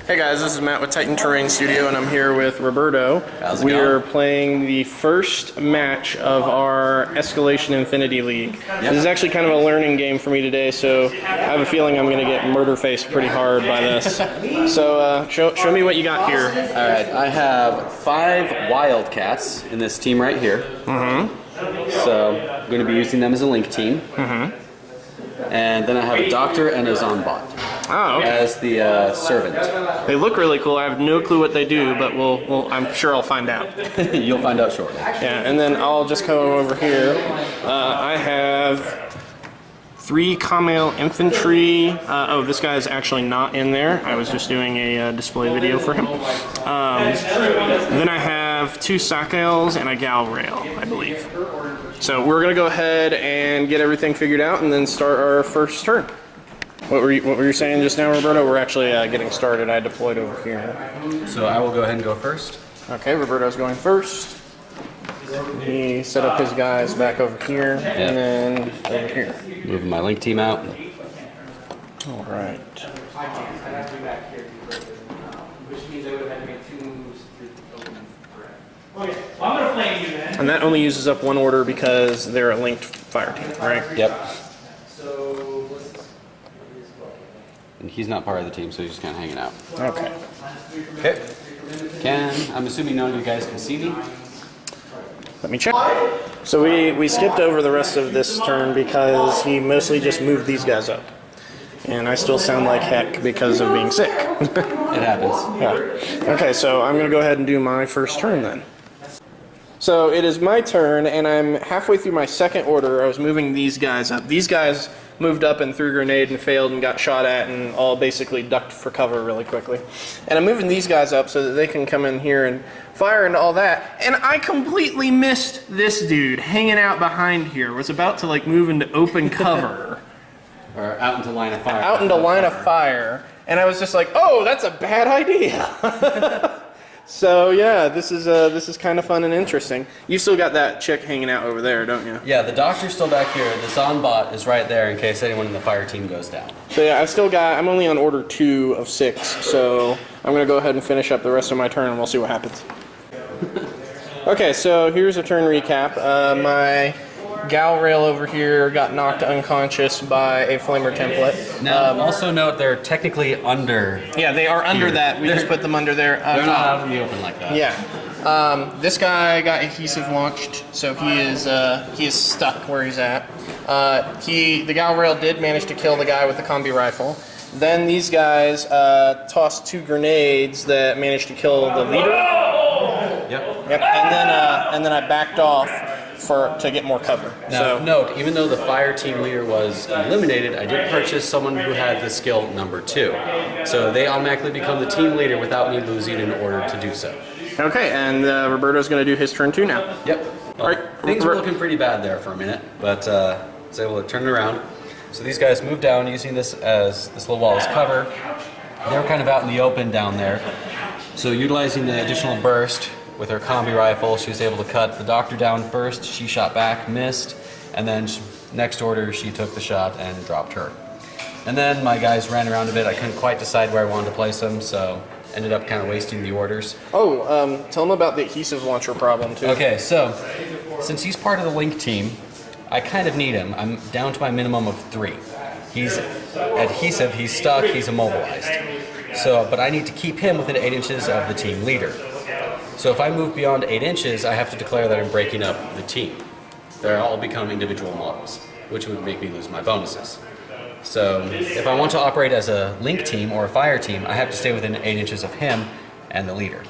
Hey guys, this is Matt with Titan Terrain Studio, and I'm here with Roberto. How's it We're going? playing the first match of our Escalation Infinity League. Yep. This is actually kind of a learning game for me today, so I have a feeling I'm going to get murder-faced pretty hard by this. So show me what you got here. Alright, I have 5 Wildcats in this team right here. So I'm going to be using them as a link team. And then I have a Doctor and a Zonbot as the servant. They look really cool. I have no clue what they do, but I'm sure I'll find out. You'll find out shortly. Yeah, and then I'll just come over here. I have 3 Kamel Infantry. Oh, this guy's actually not in there. I was just doing a display video for him. Then I have 2 Sakaels and a Galrail, I believe. So we're going to go ahead and get everything figured out and then start our first turn. What were you saying just now, Roberto? We're actually getting started. I deployed over here. So I will go ahead and go first. Okay, Roberto's going first. He set up his guys back over here, and then over here. Moving my link team out. All right. And that only uses up 1 order because they're a linked fire team, right? Yep. And he's not part of the team, so he's just kind of hanging out. Okay. Okay. I'm assuming none of you guys can see me. Let me check. So we skipped over the rest of this turn because he mostly just moved these guys up. And I still sound like heck because of being sick. It happens. Yeah. Okay, so I'm going to go ahead and do my first turn then. So it is my turn, and I'm halfway through my second order. I was moving these guys up. These guys moved up and threw a grenade and failed and got shot at and all basically ducked for cover really quickly. And I'm moving these guys up so that they can come in here and fire and all that. And I completely missed this dude hanging out behind here. Was about to like move into open cover. Or out into line of fire. Out into line of fire. And I was just like, oh, that's a bad idea. So yeah, this is kind of fun and interesting. You still got that chick hanging out over there, don't you? Yeah, the Doctor's still back here. The Zonbot is right there in case anyone in the fire team goes down. So yeah, I'm only on order 2 of 6, so I'm going to go ahead and finish up the rest of my turn and we'll see what happens. Okay, so here's a turn recap. My Galrail over here got knocked unconscious by a Flamer template. Now, also note they're technically under. Yeah, they are under that. We just put them under there. They're not out in the open like that. Yeah. This guy got adhesive launched, so he is stuck where he's at. The Galrail did manage to kill the guy with the combi rifle. Then these guys tossed 2 grenades that managed to kill the leader. Yep. And then I backed off to get more cover. Now, note, even though the fire team leader was eliminated, I did purchase someone who had the skill number 2. So they automatically become the team leader without me losing in order to do so. Okay, and Roberto's going to do his turn 2 now. Yep. Well, things were looking pretty bad there for a minute, but I was able to turn it around. So these guys moved down using this little wall as cover. They were kind of out in the open down there. So utilizing the additional burst with her combi rifle, she was able to cut the Doctor down first. She shot back, missed, and then next order she took the shot and dropped her. And then my guys ran around a bit. I couldn't quite decide where I wanted to place them, so ended up kind of wasting the orders. Oh, tell them about the adhesive launcher problem too. Okay, so since he's part of the link team, I kind of need him. I'm down to my minimum of 3. He's adhesive, he's stuck, he's immobilized. So, but I need to keep him within 8 inches of the team leader. So if I move beyond 8 inches, I have to declare that I'm breaking up the team. They'll all become individual models, which would make me lose my bonuses. So if I want to operate as a link team or a fire team, I have to stay within 8 inches of him and the leader.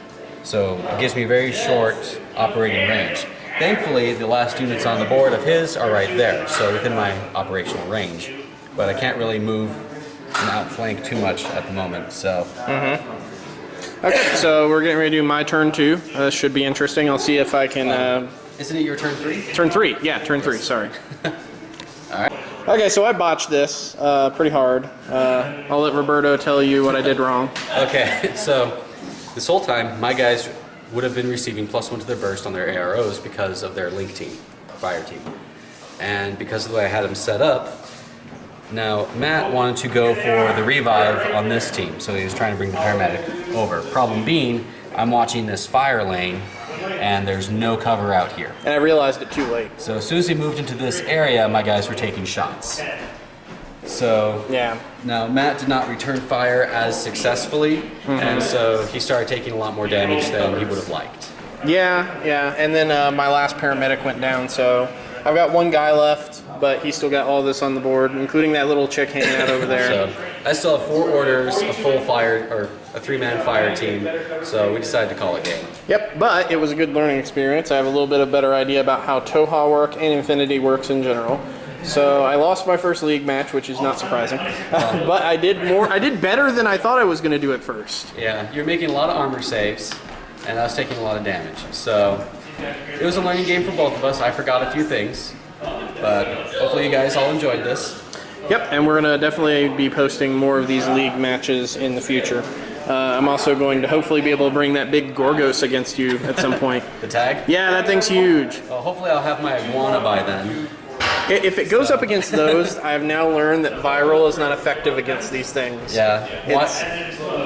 So it gives me very short operating range. Thankfully, the last units on the board of his are right there, so within my operational range. But I can't really move and outflank too much at the moment, so. Okay, so we're getting ready to do my turn 2. This should be interesting. I'll see if I can... Isn't it your turn 3? Turn 3, yeah, turn 3, sorry. Alright. Okay, so I botched this pretty hard. I'll let Roberto tell you what I did wrong. Okay, so this whole time, my guys would have been receiving +1 to their burst on their AROs because of their link team, fire team. And because of the way I had them set up, Now, Matt wanted to go for the revive on this team, so he was trying to bring the paramedic over. Problem being, I'm watching this fire lane, and there's no cover out here. And I realized it too late. So as soon as he moved into this area, my guys were taking shots. So Yeah. now Matt did not return fire as successfully, and so he started taking a lot more damage than he would have liked. Yeah. And then my last paramedic went down, so I've got one guy left, but he still got all this on the board, including that little chick hanging out over there. So I still have 4 orders, a full fire, or a 3-man fire team, so we decided to call it game. Yep, but it was a good learning experience. I have a little bit of better idea about how Toha work and Infinity works in general. So I lost my first league match, which is not surprising. But I did better than I thought I was going to do at first. Yeah, you're making a lot of armor saves, and I was taking a lot of damage. So it was a learning game for both of us. I forgot a few things, but hopefully you guys all enjoyed this. Yep, and we're going to definitely be posting more of these league matches in the future. I'm also going to hopefully be able to bring that big Gorgos against you at some point. The tag? Yeah, that thing's huge. Well, hopefully I'll have my iguana by then. If it goes up against those, I have now learned that viral is not effective against these things. Yeah.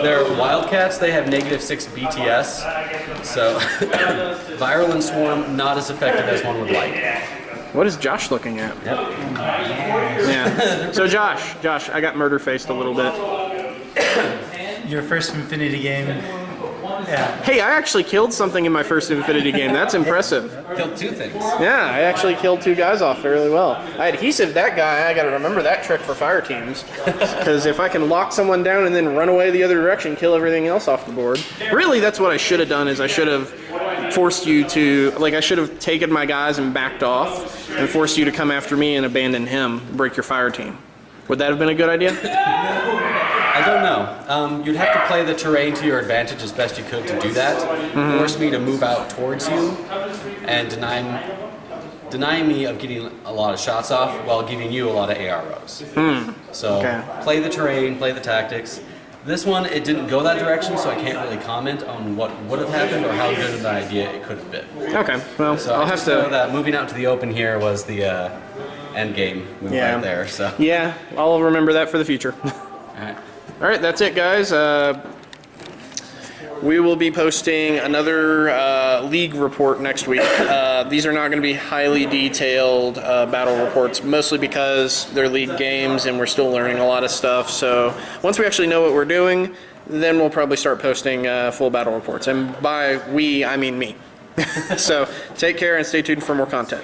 They're wildcats, they have -6 BTS, so viral and swarm not as effective as one would like. What is Josh looking at? Yep. Yeah. So Josh, I got murder faced a little bit. Your first Infinity game. Yeah. Hey, I actually killed something in my first Infinity game. That's impressive. Killed 2 things. Yeah, I actually killed 2 guys off fairly well. I adhesive that guy. I got to remember that trick for fire teams, because if I can lock someone down and then run away the other direction, kill everything else off the board. Really, that's what I should have done. Is I should have forced you to, like, I should have taken my guys and backed off and forced you to come after me and abandon him, break your fire team. Would that have been a good idea? I don't know. You'd have to play the terrain to your advantage as best you could to do that. Force me to move out towards you and deny me of getting a lot of shots off while giving you a lot of AROs. So play the terrain, play the tactics. This one, it didn't go that direction, so I can't really comment on what would have happened or how good of an idea it could have been. Okay, well, So I'll I have just to know that moving out to the open here was the end game move right there. So. Yeah, I'll remember that for the future. All right. All right, that's it, guys. We will be posting another league report next week. These are not going to be highly detailed battle reports, mostly because they're league games and we're still learning a lot of stuff. So once we actually know what we're doing, then we'll probably start posting full battle reports. And by we, I mean me. So take care and stay tuned for more content.